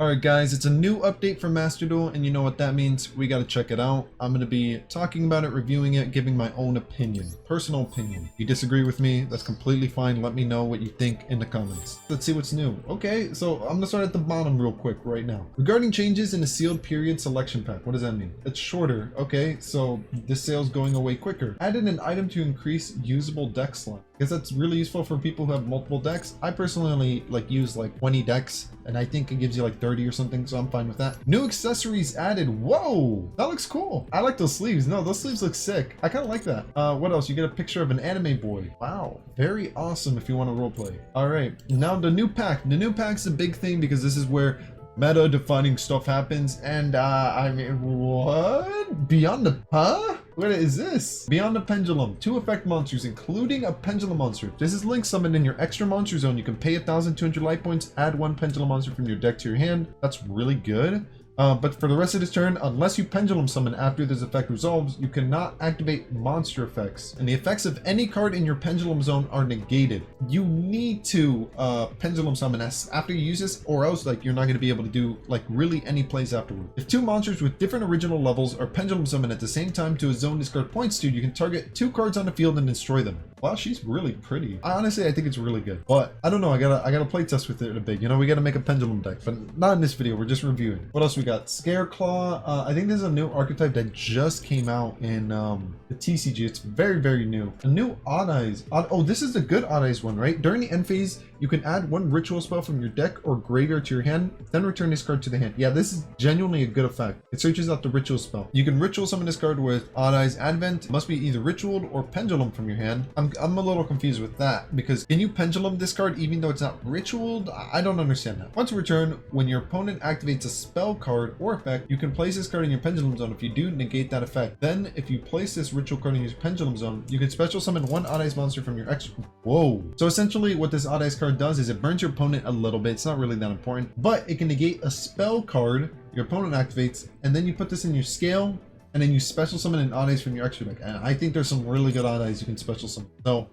Alright guys, it's a new update from Masterduel, and you know what that means. We gotta check it out. I'm gonna be talking about it, reviewing it, giving my own opinion. Personal opinion. If you disagree with me, that's completely fine. Let me know what you think in the comments. Let's see what's new. Okay, so I'm gonna start at the bottom real quick right now. Regarding changes in the sealed period selection pack, what does that mean? It's shorter. Okay, so this sale's going away quicker. Added an item to increase usable deck slot. Because that's really useful for people who have multiple decks. I personally only use 20 decks, and I think it gives you like 30 or something, so I'm fine with that. New accessories added. Whoa, that looks cool. I like those sleeves. No, those sleeves look sick. I kind of like that. What else? You get a picture of an anime boy. Wow, very awesome if you want to roleplay. All right, now the new pack. The new pack's a big thing because this is where meta defining stuff happens, and I mean, what? Beyond the What is this? Beyond the Pendulum, 2 effect monsters, including a Pendulum monster. This is Link summoned in your extra monster zone. You can pay 1,200 life points, add 1 Pendulum monster from your deck to your hand. That's really good. But for the rest of this turn, unless you Pendulum summon after this effect resolves, you cannot activate monster effects. And the effects of any card in your Pendulum zone are negated. You need to Pendulum summon after you use this, or else you're not going to be able to do really any plays afterward. If 2 monsters with different original levels are Pendulum summoned at the same time to a zone discard points to, you can target 2 cards on the field and destroy them. Wow, she's really pretty. I think it's really good. But I don't know, I gotta play test with it a bit. You know, we gotta make a Pendulum deck, but not in this video. We're just reviewing. What else we got? Scareclaw. I think this is a new archetype that just came out in the TCG. It's very, very new. A new Odd-Eyes. Oh, this is the good Odd-Eyes one, right? During the end phase, you can add 1 ritual spell from your deck or graveyard to your hand, then return this card to the hand. Yeah, this is genuinely a good effect. It searches out the ritual spell. You can ritual summon this card with Odd-Eyes Advent. It must be either ritualed or pendulum from your hand. I'm a little confused with that, because can you pendulum this card even though it's not ritualed? I don't understand that. Once return, when your opponent activates a spell card or effect, you can place this card in your pendulum zone. If you do, negate that effect. Then if you place this ritual card in your pendulum zone, you can special summon 1 Odd-Eyes monster from your extra. Whoa. So essentially what this Odd-Eyes card does is it burns your opponent a little bit. It's not really that important, but it can negate a spell card your opponent activates, and then you put this in your scale, and then you special summon an Odd-Eyes from your extra deck. And I think there's some really good Odd-Eyes you can special summon. So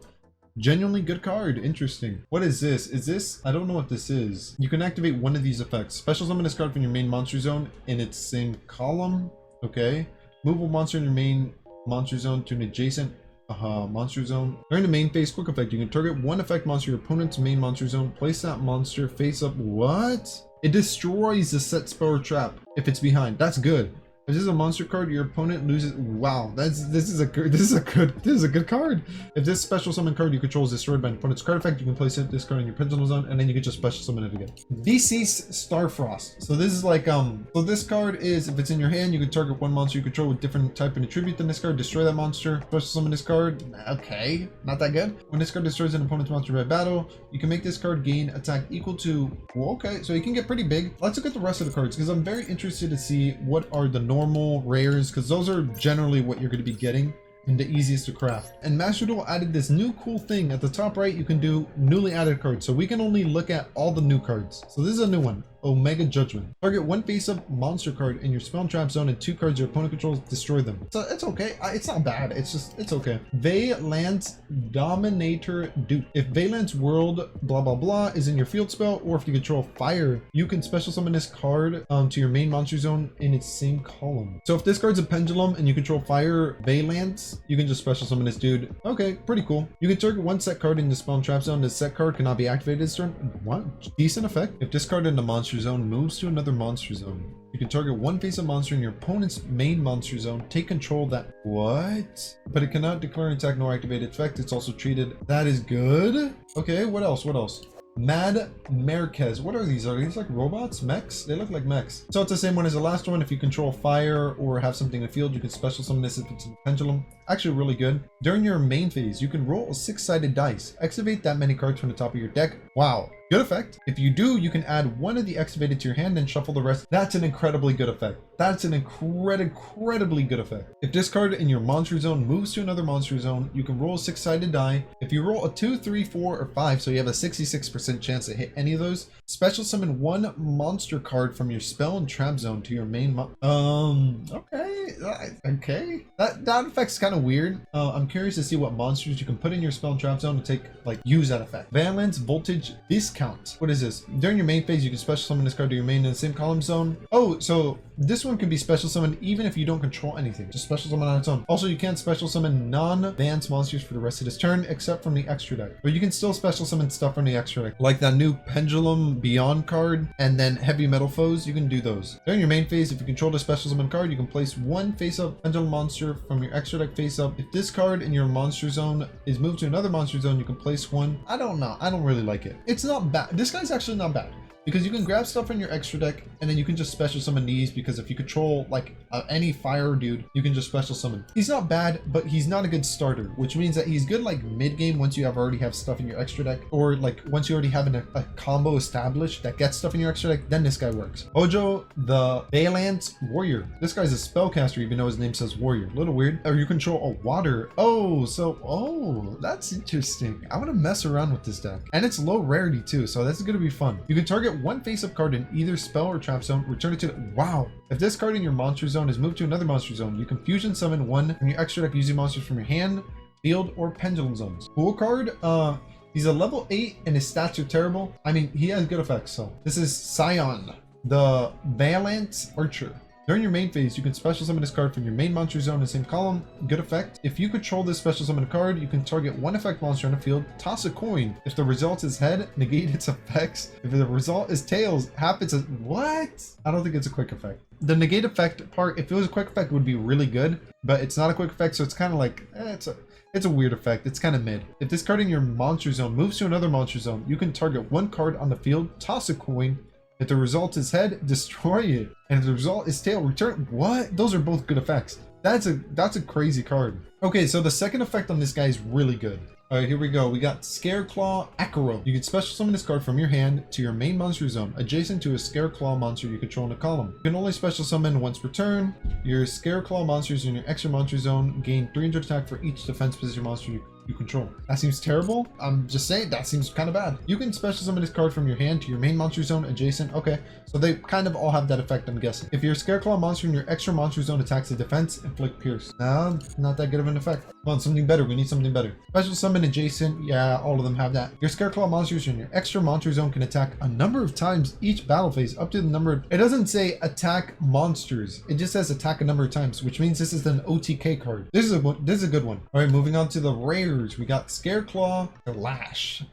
genuinely good card. Interesting. What is this? Is this? I don't know what this is. You can activate 1 of these effects. Special summon this card from your main monster zone in its same column. Okay. Move a monster in your main monster zone to an adjacent monster zone. During the main phase, quick effect, you can target 1 effect monster your opponent's main monster zone. Place that monster face up. What? It destroys the set spell or trap if it's behind. That's good. If this is a monster card, your opponent loses. Wow, this is a good card. If this special summon card you control is destroyed by an opponent's card effect, you can place this card in your pendulum zone, and then you can just special summon it again. VC's Starfrost. So this is so this card is, if it's in your hand, you can target 1 monster you control with different type and attribute than this card, destroy that monster, special summon this card. Okay, not that good. When this card destroys an opponent's monster by battle, you can make this card gain attack equal to, well, okay, so you can get pretty big. Let's look at the rest of the cards, because I'm very interested to see what are the normal rares, because those are generally what you're going to be getting and the easiest to craft. And Masterduel added this new cool thing at the top right. You can do newly added cards, so we can only look at all the new cards. So this is a new one. Omega Judgment. Target 1 face-up monster card in your spell and trap zone and 2 cards your opponent controls, destroy them. So it's okay. It's not bad. It's okay. Valance Dominator Dupe. If Valance World blah blah blah is in your field spell, or if you control fire, you can special summon this card to your main monster zone in its same column. So if this card's a pendulum and you control fire Valance, you can just special summon this dude. Okay, pretty cool. You can target 1 set card in the spell and trap zone. This set card cannot be activated this turn. What? Decent effect. If this card in the monster zone moves to another monster zone, you can target 1 face-up monster in your opponent's main monster zone, take control of that. What? But it cannot declare an attack nor activate effect. It's also treated. That is good. Okay, what else? Mad Marquez. What are these? Are these like robots? Mechs? They look like mechs. So it's the same one as the last one. If you control fire or have something in the field, you can special summon this if it's a pendulum. Actually really good. During your main phase, you can roll a 6-sided dice. Activate that many cards from the top of your deck. Wow. Good effect. If you do, you can add 1 of the activated to your hand and shuffle the rest. That's an incredibly good effect. That's an incredibly good effect. If this card in your monster zone moves to another monster zone, you can roll a 6-sided die. If you roll a 2, 3, 4, or 5, so you have a 66% chance to hit any of those, special summon 1 monster card from your spell and trap zone to your main okay. That effect's kind of weird. I'm curious to see what monsters you can put in your spell and trap zone to use that effect. Valance Voltage Viscount count. What is this? During your main phase, you can special summon this card to your main in the same column zone. Oh, so this one can be special summoned even if you don't control anything. Just special summon on its own. Also, you can't special summon non-Valance monsters for the rest of this turn except from the extra deck. But you can still special summon stuff from the extra deck. Like that new Pendulum Beyond card and then Heavy Metal Foes, you can do those. During your main phase, if you control the special summon card, you can place one face-up Pendulum monster from your extra deck face-up. If this card in your monster zone is moved to another monster zone, you can place one. I don't know. I don't really like it. It's not bad. This guy's actually not bad. Because you can grab stuff in your extra deck and then you can just special summon these, because if you control like any fire dude, you can just special summon. He's not bad, but he's not a good starter, which means that he's good like mid game once you already have stuff in your extra deck, or like once you already have a combo established that gets stuff in your extra deck, then this guy works. Yugioh the Valance Warrior. This guy's a spellcaster even though his name says warrior. A little weird. Or you control a water. Oh, that's interesting. I want to mess around with this deck. And it's low rarity too, so that's going to be fun. You can target one face-up card in either spell or trap zone, return it to wow. If this card in your monster zone is moved to another monster zone, you can fusion summon one from your extra deck using monsters from your hand, field, or pendulum zones. Cool card. He's a level 8 and his stats are terrible. I mean, he has good effects. So this is Scion, the Valance Archer. During your main phase, you can special summon this card from your main monster zone in the same column. Good effect. If you control this special summon card, you can target one effect monster on the field, toss a coin. If the result is head, negate its effects. If the result is tails, half its what? I don't think it's a quick effect. The negate effect part, if it was a quick effect, would be really good, but it's not a quick effect, so it's kind of like, it's a weird effect. It's kind of mid. If this card in your monster zone moves to another monster zone, you can target one card on the field, toss a coin. If the result is head, destroy it. And if the result is tail, return. What? Those are both good effects. That's a crazy card. Okay, so the second effect on this guy is really good. All right, here we go. We got Scareclaw Acro. You can special summon this card from your hand to your main monster zone, adjacent to a Scareclaw monster you control in a column. You can only special summon once per turn. Your Scareclaw monsters in your extra monster zone gain 300 attack for each defense position monster you control. That seems terrible. I'm just saying that seems kind of bad. You can special summon this card from your hand to your main monster zone adjacent. Okay, so they kind of all have that effect, I'm guessing. If your Scareclaw monster in your extra monster zone attacks a defense, inflict pierce. No, not that good of an effect. Come on, something better. We need something better. Special summon adjacent. Yeah, all of them have that. Your Scareclaw monsters in your extra monster zone can attack a number of times each battle phase, up to the number of... It doesn't say attack monsters. It just says attack a number of times, which means this is an OTK card. This is a good one. All right, moving on to the rares. We got Scareclaw Lash.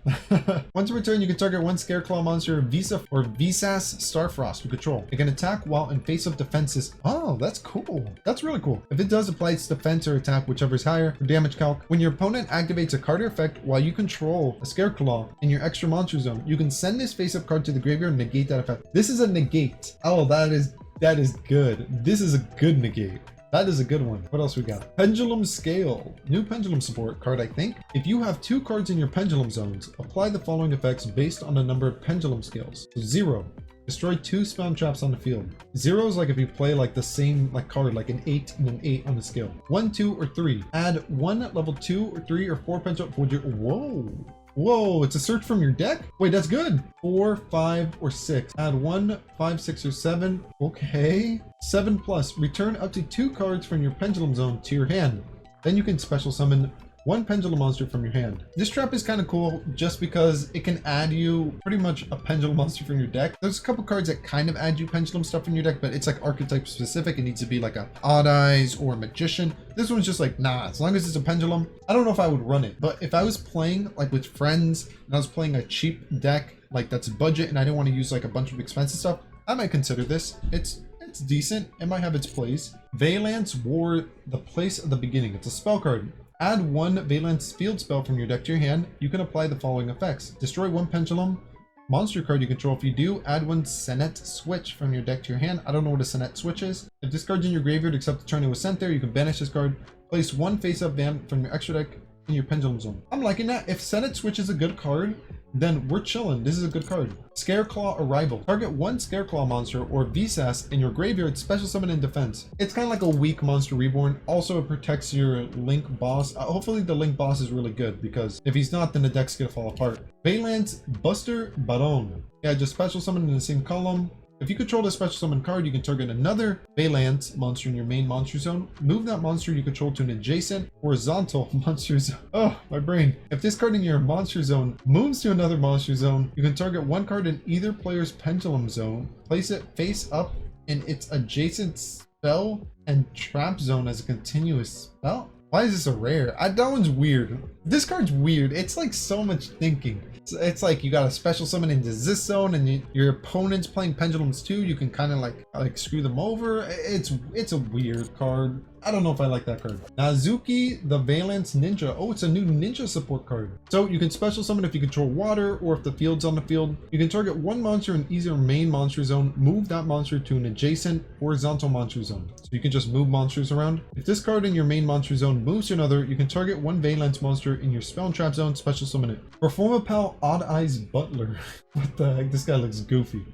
Once per turn, you can target one Scareclaw monster, Visa or Visas Starfrost you control. It can attack while in face-up defenses. Oh, that's cool. That's really cool. If it does, apply its defense or attack, whichever is higher, for damage calc. When your opponent activates a card or effect while you control a Scareclaw in your extra monster zone, you can send this face-up card to the graveyard and negate that effect. This is a negate. Oh, that is good. This is a good negate. That is a good one. What else we got? Pendulum Scale. New Pendulum support card, I think. If you have two cards in your Pendulum zones, apply the following effects based on the number of Pendulum Scales. So 0. Destroy 2 spam traps on the field. 0 is like if you play like the same card, like an 8 and an 8 on the scale. 1, 2, or 3. Add 1 level 2 or 3 or 4 Pendulum. Whoa, it's a search from your deck? Wait, that's good. 4, 5, or 6. Add 1, 5, 6, or 7. Okay. 7 plus. Return up to 2 cards from your Pendulum zone to your hand. Then you can special summon one Pendulum monster from your hand. This trap is kind of cool just because it can add you pretty much a Pendulum monster from your deck. There's a couple cards that kind of add you Pendulum stuff in your deck, but it's like archetype specific. It needs to be like a Odd-Eyes or a Magician. This one's just like, nah, as long as it's a Pendulum. I don't know if I would run it, but if I was playing like with friends and I was playing a cheap deck, like that's budget and I didn't want to use like a bunch of expensive stuff, I might consider this. It's decent. It might have its place. Valance War, the place of the beginning. It's a spell card. Add 1 Valance field spell from your deck to your hand. You can apply the following effects. Destroy 1 Pendulum monster card you control. If you do, add 1 Senet switch from your deck to your hand. I don't know what a Senet switch is. If this card's in your graveyard except the turn it was sent there, you can banish this card. Place 1 face-up van from your extra deck in your Pendulum zone. I'm liking that. If Senet switch is a good card, then we're chilling. This is a good card. Scareclaw Arrival. Target 1 Scareclaw monster or Visas in your graveyard, special summon in defense. It's kind of like a weak monster reborn. Also, it protects your Link boss. Hopefully the Link boss is really good, because if he's not, then the deck's gonna fall apart. Valance Buster Baron. Yeah, just special summon in the same column. If you control the special summon card, you can target another Valance monster in your main monster zone. Move that monster you control to an adjacent horizontal monster zone. Oh, my brain. If this card in your monster zone moves to another monster zone, you can target one card in either player's pendulum zone, place it face up in its adjacent spell and trap zone as a continuous spell. Why is this a rare? That one's weird. This card's weird. It's like so much thinking. It's like you got a special summon into this zone, and your opponent's playing Pendulums too. You can kind of like screw them over. It's a weird card. I don't know if I like that card. Nazuki, the Valance Ninja. Oh, it's a new ninja support card. So you can special summon if you control water or if the field's on the field. You can target one monster in either main monster zone, move that monster to an adjacent horizontal monster zone. So you can just move monsters around. If this card in your main monster zone moves to another, you can target one Valance monster in your spell and trap zone, special summon it. Performapal Odd-Eyes Butler. What the heck? This guy looks goofy.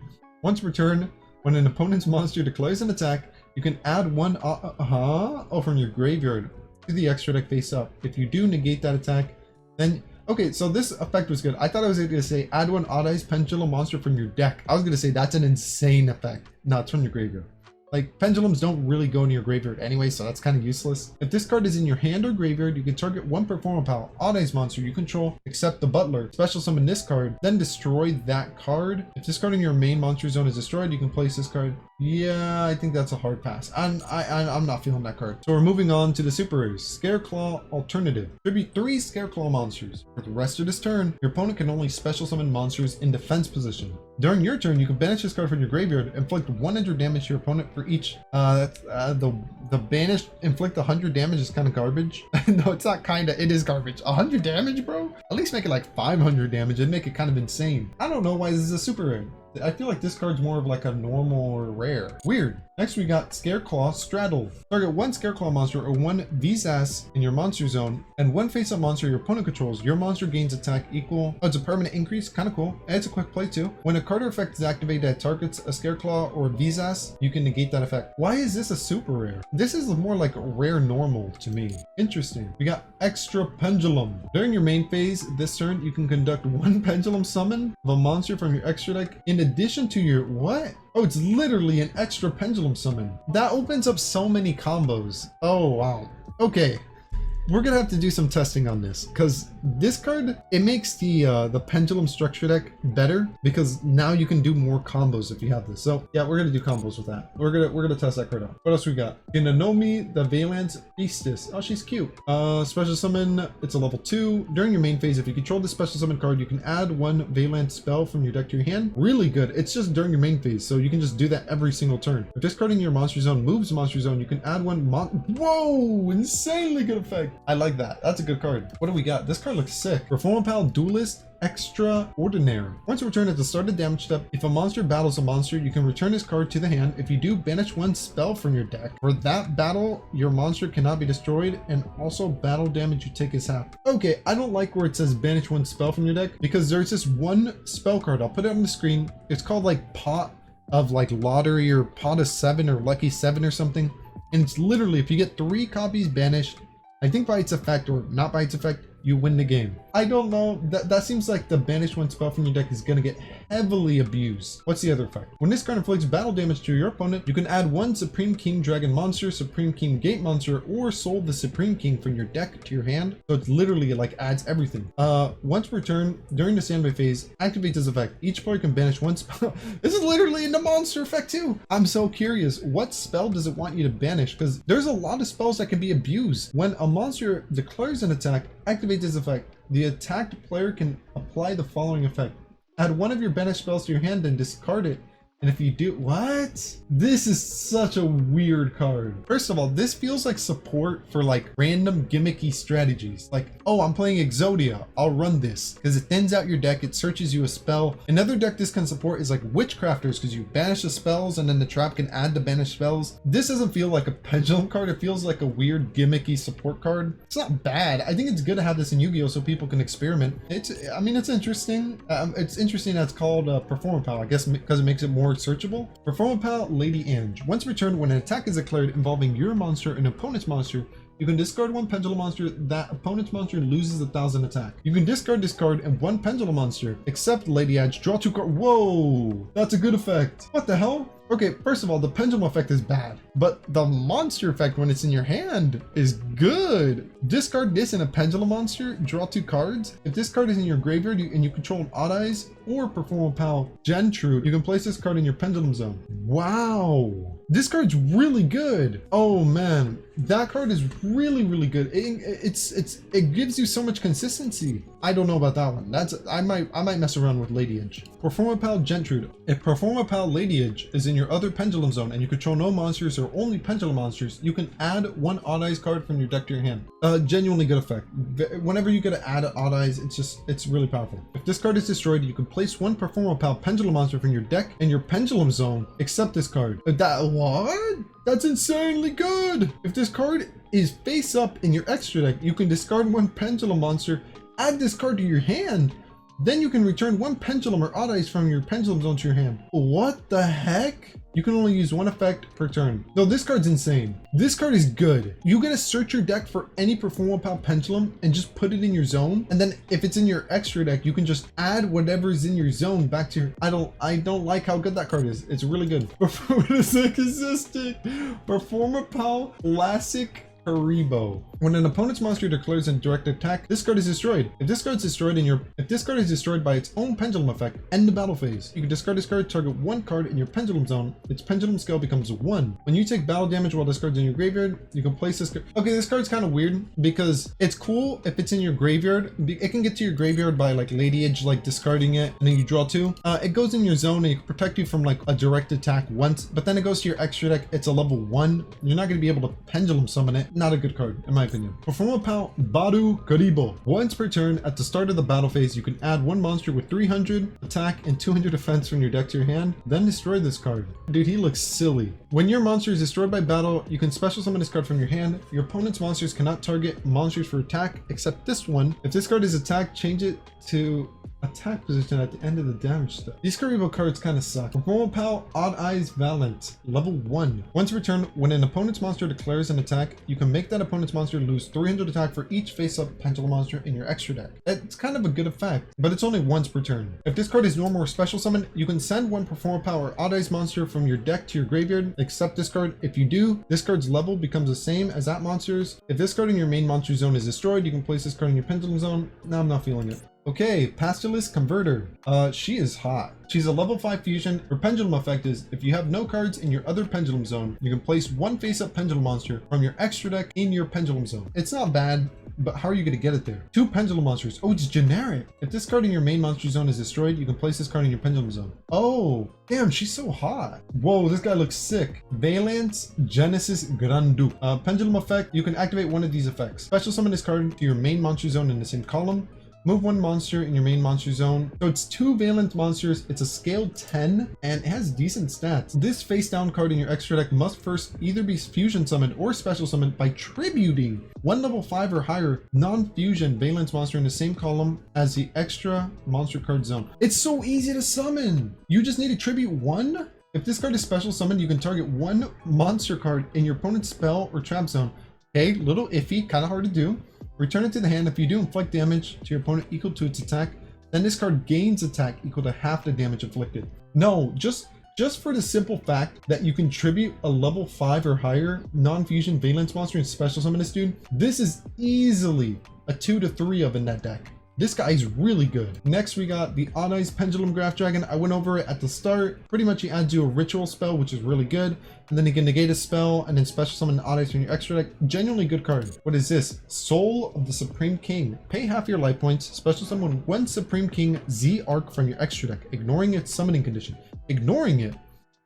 Once per turn, when an opponent's monster declares an attack, you can add one from your graveyard to the extra deck face up. If you do negate that attack, then okay, so this effect was good. I thought I was gonna say add one Odd-Eyes Pendulum monster from your deck. I was gonna say that's an insane effect. No, it's from your graveyard. Like, Pendulums don't really go into your graveyard anyway, so that's kind of useless. If this card is in your hand or graveyard, you can target one Performapal Odd-Eyes monster you control, except the Butler. Special summon this card, then destroy that card. If this card in your main monster zone is destroyed, you can place this card. Yeah, I think that's a hard pass. I'm not feeling that card. So we're moving on to the super rares. Scareclaw Alternative. There'll be 3 Scareclaw monsters. For the rest of this turn, your opponent can only special summon monsters in defense position. During your turn, you can banish this card from your graveyard, inflict 100 damage to your opponent for each. The banished inflict 100 damage is kind of garbage. No, it's not kinda, it is garbage. 100 damage, bro? At least make it like 500 damage and make it kind of insane. I don't know why this is a super rare. I feel like this card's more of like a normal or rare. Weird. Next we got Scareclaw Straddle. Target one Scareclaw monster or one Visas in your monster zone, and one face-up monster your opponent controls. Your monster gains attack equal. Oh, it's a permanent increase. Kind of cool. And it's a quick play too. When a card or effect is activated that targets a Scareclaw or Visas, you can negate that effect. Why is this a super rare? This is more like rare normal to me. Interesting. We got Extra Pendulum. During your main phase this turn, you can conduct one Pendulum summon of a monster from your extra deck in addition to your what? Oh, it's literally an extra Pendulum summon. That opens up so many combos. Oh, wow. Okay. We're gonna have to do some testing on this because this card, it makes the Pendulum structure deck better because now you can do more combos if you have this. So yeah, we're gonna do combos with that. We're gonna test that card out. What else we got? Inanomi, the Valance Priestess. Oh, she's cute. Special summon. It's a level 2. During your main phase, if you control the special summon card, you can add one Valance spell from your deck to your hand. Really good. It's just during your main phase, so you can just do that every single turn. If this card in your monster zone moves monster zone, you can add one whoa, insanely good effect. I like that. That's a good card. What do we got? This card looks sick. Performapal Duelist Extraordinary. Once you return at the start of damage step, if a monster battles a monster, you can return this card to the hand. If you do, banish one spell from your deck. For that battle, your monster cannot be destroyed, and also battle damage you take is half. Okay, I don't like where it says banish one spell from your deck because there's this one spell card. I'll put it on the screen. It's called like Pot of like Lottery or Pot of 7 or Lucky 7 or something. And it's literally, if you get 3 copies banished, I think by its effect or not by its effect, you win the game. I don't know. That seems like the banish one spell from your deck is gonna get heavily abused. What's the other effect? When this card inflicts battle damage to your opponent, you can add one Supreme King Dragon monster, Supreme King Gate monster, or soul the Supreme King from your deck to your hand. So it's literally like adds everything. Once per turn, during the standby phase, activate this effect. Each player can banish one spell. This is literally in the monster effect too. I'm so curious. What spell does it want you to banish? Because there's a lot of spells that can be abused. When a monster declares an attack, activate this effect. The attacked player can apply the following effect. Add one of your banished spells to your hand and discard it. And if you do, what? This is such a weird card. First of all, this feels like support for like random gimmicky strategies. Like, oh, I'm playing Exodia. I'll run this because it thins out your deck. It searches you a spell. Another deck this can support is like Witchcrafters because you banish the spells and then the trap can add the banished spells. This doesn't feel like a Pendulum card. It feels like a weird gimmicky support card. It's not bad. I think it's good to have this in Yu-Gi-Oh so people can experiment. I mean, it's interesting. It's interesting that it's called Performapal, I guess because it makes it more searchable. Performapal Lady Ange. Once returned, when an attack is declared involving your monster and opponent's monster, You can discard one Pendulum monster. That opponent's monster loses 1,000 attack. You can discard this card and one Pendulum monster, except Lady Edge. Draw 2 cards. Whoa, that's a good effect. What the hell? Okay, first of all, the Pendulum effect is bad, but the monster effect when it's in your hand is good. Discard this and a Pendulum monster, draw 2 cards. If this card is in your graveyard and you control an Odd-Eyes or Performapal Gentrude, you can place this card in your Pendulum zone. Wow, this card's really good. Oh man, that card is really good. It gives you so much consistency. I don't know about that one. I might mess around with Lady Edge. Performapal Gentrude. If Performapal Lady Edge is in your other Pendulum zone and you control no monsters or only Pendulum monsters, you can add one Odd-Eyes card from your deck to your hand. Genuinely good effect. Whenever you get to add Odd-Eyes, it's really powerful. If this card is destroyed, you can place one Performapal Pendulum monster from your deck in your Pendulum zone, except this card. What? That's insanely good! If this card is face up in your extra deck, you can discard one Pendulum monster, add this card to your hand, then you can return one Pendulum or Odd-Eyes from your Pendulum zone to your hand. What the heck? You can only use one effect per turn. No, this card's insane. This card is good. You gotta search your deck for any Performapal Pendulum and just put it in your zone. And then if it's in your extra deck, you can just add whatever is in your zone back to your... I don't like how good that card is. It's really good. What is inconsistent? Performapal Classic Haribo. When an opponent's monster declares a direct attack, this card is destroyed. If this card is destroyed by its own Pendulum effect, end the battle phase. You can discard this card, target one card in your Pendulum zone. Its Pendulum scale becomes 1. When you take battle damage while this card's in your graveyard, you can place this card. Okay, this card's kind of weird because it's cool if it's in your graveyard. It can get to your graveyard by like Lady Edge, like discarding it, and then you draw 2. It goes in your zone and it can protect you from like a direct attack once, but then it goes to your extra deck. It's a level 1. You're not going to be able to Pendulum summon it. Not a good card, in my opinion. Performapal Baru Karibo. Once per turn, at the start of the battle phase, you can add one monster with 300 attack and 200 defense from your deck to your hand, then destroy this card. Dude, he looks silly. When your monster is destroyed by battle, you can special summon this card from your hand. Your opponent's monsters cannot target monsters for attack, except this one. If this card is attacked, change it to attack position at the end of the damage step. These Karibo cards kind of suck. Performapal Odd-Eyes Valance, level 1. Once per turn, when an opponent's monster declares an attack, you can make that opponent's monster lose 300 attack for each face-up Pendulum monster in your extra deck. It's kind of a good effect, but it's only once per turn. If this card is normal or special summon, you can send one Performapal or Odd-Eyes monster from your deck to your graveyard, except this card. If you do, this card's level becomes the same as that monster's. If this card in your main monster zone is destroyed, you can place this card in your Pendulum zone. No, I'm not feeling it. Okay, Pasteless Converter. She is hot. She's a level 5 fusion. Her Pendulum effect is, if you have no cards in your other Pendulum zone, you can place one face-up Pendulum monster from your extra deck in your Pendulum zone. It's not bad, but how are you going to get it there? 2 Pendulum monsters. Oh, it's generic. If this card in your main monster zone is destroyed, you can place this card in your Pendulum zone. Oh, damn, she's so hot. Whoa, this guy looks sick. Valance Genesis Grandu. Pendulum effect, you can activate one of these effects. Special summon this card to your main monster zone in the same column. Move one monster in your main monster zone. So it's 2 Valance monsters. It's a scale 10 and it has decent stats. This face down card in your extra deck must first either be fusion summoned or special summoned by tributing one level 5 or higher non-fusion Valance monster in the same column as the extra monster card zone. It's so easy to summon. You just need to tribute one. If this card is special summoned, you can target one monster card in your opponent's spell or trap zone. Okay, little iffy, kind of hard to do. Return it to the hand. If you do inflict damage to your opponent equal to its attack, then this card gains attack equal to half the damage inflicted. No, just for the simple fact that you can tribute a level 5 or higher non-fusion Valance monster and special summon this dude, this is easily a 2 to 3 of in that deck. This guy is really good. Next, we got the Odd-Eyes Pendulum Graph Dragon. I went over it at the start. Pretty much he adds you a ritual spell, which is really good. And then you can negate a spell and then special summon Odd-Eyes from your extra deck. Genuinely good card. What is this? Soul of the Supreme King. Pay half your life points. Special summon one Supreme King Z Arc from your extra deck, ignoring its summoning condition. Ignoring it,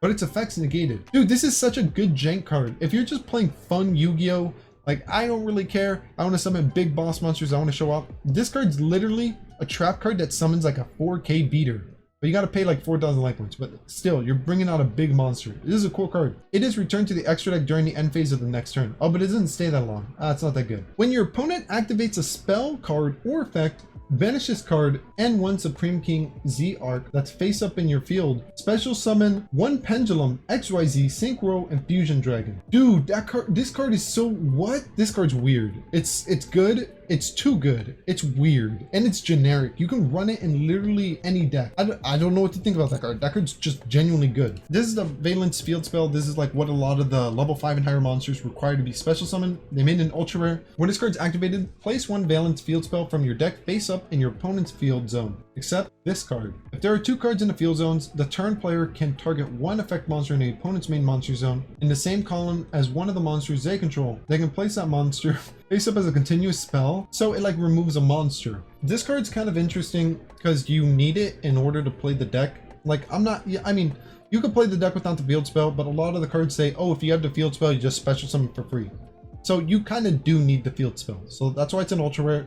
but its effects negated. Dude, this is such a good jank card. If you're just playing fun Yu-Gi-Oh! Like, I don't really care. I want to summon big boss monsters. I want to show up. This card's literally a trap card that summons like a 4K beater. But you got to pay like 4,000 life points. But still, you're bringing out a big monster. This is a cool card. It is returned to the extra deck during the end phase of the next turn. Oh, but it doesn't stay that long. It's not that good. When your opponent activates a spell, card, or effect, Banish this card and one Supreme King Z Arc that's face up in your field. Special summon one Pendulum, XYZ, Synchro, and Fusion Dragon. Dude, this card is so what? This card's weird. It's good. It's too good. It's weird. And it's generic. You can run it in literally any deck. I don't know what to think about that card. That card's just genuinely good. This is the Valance field spell. This is like what a lot of the level 5 and higher monsters require to be special summoned. They made an ultra rare. When this card's activated, place one Valance field spell from your deck face up in your opponent's field zone. Except this card. If there are 2 cards in the field zones, the turn player can target one effect monster in the opponent's main monster zone in the same column as one of the monsters they control. They can place that monster face up as a continuous spell, so it like removes a monster. This card's kind of interesting because you need it in order to play the deck. Like I mean, you could play the deck without the field spell, but a lot of the cards say, oh, if you have the field spell, you just special summon for free. So you kind of do need the field spell. So that's why it's an ultra rare.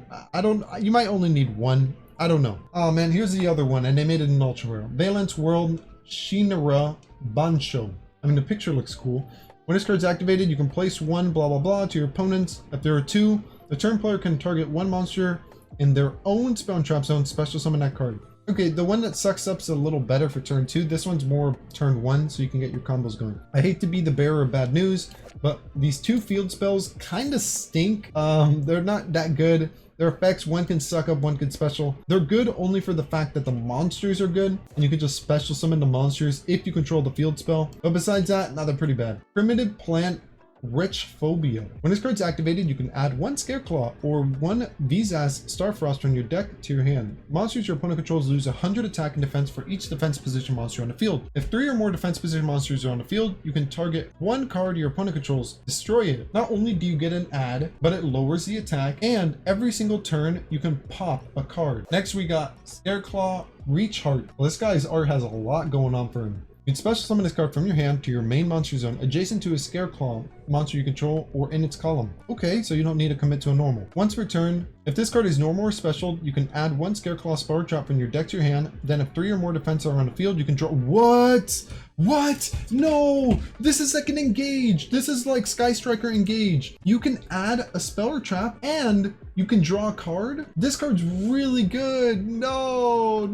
You might only need one. I don't know. Oh man, here's the other one, and they made it an ultra rare. Valance World Shinra Bansho. I mean, the picture looks cool. When this card's activated, you can place one blah blah blah to your opponents. If there are 2, the turn player can target one monster in their own spell and trap zone, special summon that card. Okay, the one that sucks up's a little better for turn 2. This one's more turn 1, so you can get your combos going. I hate to be the bearer of bad news, but these 2 field spells kind of stink. They're not that good. Their effects, one can suck up, one can special. They're good only for the fact that the monsters are good, and you can just special summon the monsters if you control the field spell. But besides that, they're pretty bad. Primitive Plant Rich Phobia. When this card's activated, you can add one Scareclaw or one Visas Starfrost from your deck to your hand. Monsters your opponent controls lose 100 attack and defense for each defense position monster on the field. If 3 or more defense position monsters are on the field, you can target one card your opponent controls, destroy it. Not only do you get an add, but it lowers the attack, and every single turn you can pop a card. Next we got Scareclaw Reach Heart. Well, this guy's art has a lot going on for him. You can special summon this card from your hand to your main monster zone adjacent to a Scareclaw monster you control or in its column. Okay, so you don't need to commit to a normal. Once per turn, if this card is normal or special, you can add one Scareclaw spell drop from your deck to your hand. Then if 3 or more defense are on the field, you can draw. What? No, this is second engage. This is like Sky Striker engage. You can add a spell or trap and you can draw a card. This card's really good. No.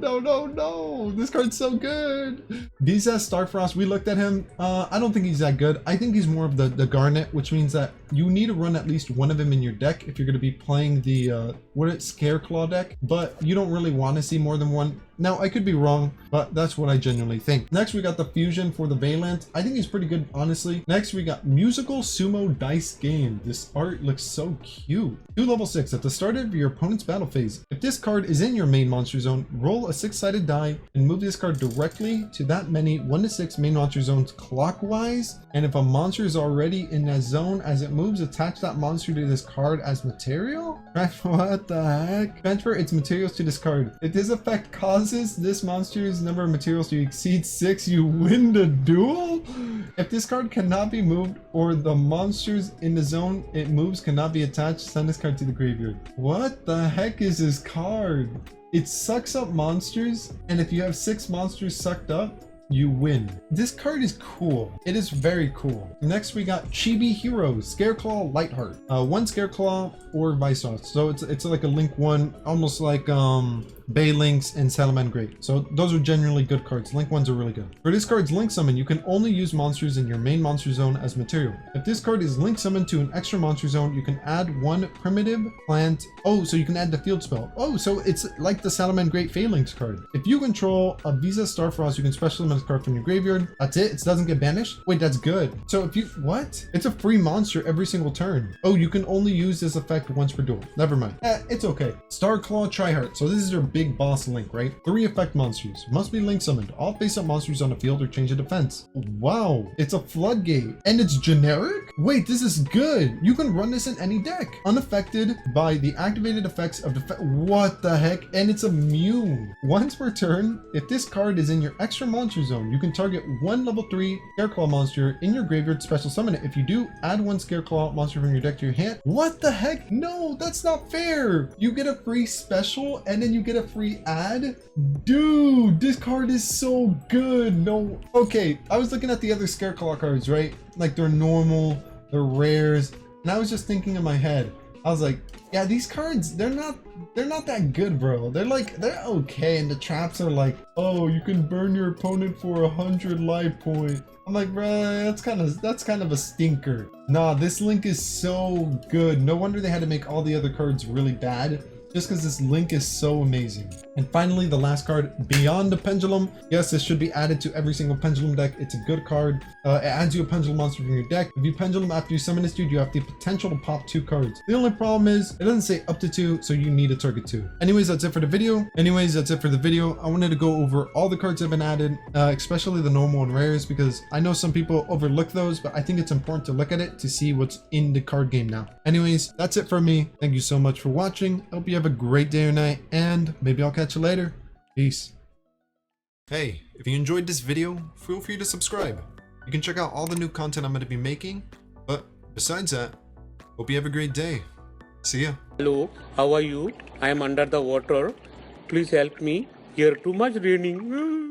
This card's so good. Visas Starfrost, we looked at him. I don't think he's that good. I think he's more of the Garnet, which means that you need to run at least one of them in your deck if you're going to be playing the Scareclaw deck, but you don't really want to see more than one. Now, I could be wrong, but that's what I genuinely think. Next, we got the Fusion for the Valance. I think he's pretty good, honestly. Next, we got Musical Sumo Dice Game. This art looks so cute. 2 level 6 at the start of your opponent's battle phase. If this card is in your main monster zone, roll a 6-sided die and move this card directly to that many 1 to 6 main monster zones clockwise. And if a monster is already in that zone as it moves, attach that monster to this card as material? What the heck? Transfer its materials to this card. If this effect causes this monster's number of materials to exceed 6, you win the duel? If this card cannot be moved or the monsters in the zone it moves cannot be attached, send this card to the graveyard. What the heck is this card? It sucks up monsters, and if you have 6 monsters sucked up, you win. This card is cool. It is very cool. Next we got Chibi Heroes, Scareclaw Lightheart. 1 Scareclaw or vice versa. So it's like a Link 1, almost like Balinks and Salamangreat. So those are generally good cards. Link 1s are really good. For this card's Link Summon, you can only use monsters in your main monster zone as material. If this card is Link Summoned to an extra monster zone, you can add 1 Primitive Plant. Oh, so you can add the field spell. Oh, so it's like the Salamangreat Phalanx card. If you control a Visas Starfrost, you can special summon this card from your graveyard. That's it. It doesn't get banished. Wait, that's good. So if you, what? It's a free monster every single turn. Oh, you can only use this effect once per duel. Never mind. It's okay. Starclaw Tryhard. So this is your big boss Link, right? 3 effect monsters. Must be Link summoned. All face-up monsters on the field or change the defense. Wow. It's a floodgate. And it's generic? Wait, this is good. You can run this in any deck. Unaffected by the activated effects of the what the heck? And it's immune. Once per turn, if this card is in your extra monster zone, you can target 1 level 3 Scareclaw monster in your graveyard, special summon it. If you do, add 1 Scareclaw monster from your deck to your hand. What the heck? No, that's not fair. You get a free special and then you get a free add? Dude, this card is so good. No. Okay, I was looking at the other Scareclaw cards, right? Like they're normal, they're rares. And I was just thinking in my head, I was like, yeah, these cards, they're not that good, bro. They're okay, and the traps are like, oh, you can burn your opponent for 100 life point. I'm like, bro, that's kind of a stinker. Nah, this link is so good. No wonder they had to make all the other cards really bad, just because this link is so amazing. And finally, the last card, Beyond the Pendulum. Yes, this should be added to every single Pendulum deck. It's a good card. It adds you a Pendulum monster from your deck. If you Pendulum after you summon this dude, you have the potential to pop 2 cards. The only problem is, it doesn't say up to 2, so you need to target 2. Anyways, that's it for the video. I wanted to go over all the cards that have been added, especially the normal and rares, because I know some people overlook those, but I think it's important to look at it to see what's in the card game now. Anyways, that's it for me. Thank you so much for watching. I hope you have a great day or night, and maybe I'll catch you later. Peace. Hey, if you enjoyed this video, feel free to subscribe. You can check out all the new content I'm going to be making, but besides that, hope you have a great day. See ya. Hello, how are you? I am under the water. Please help me. Here too much raining.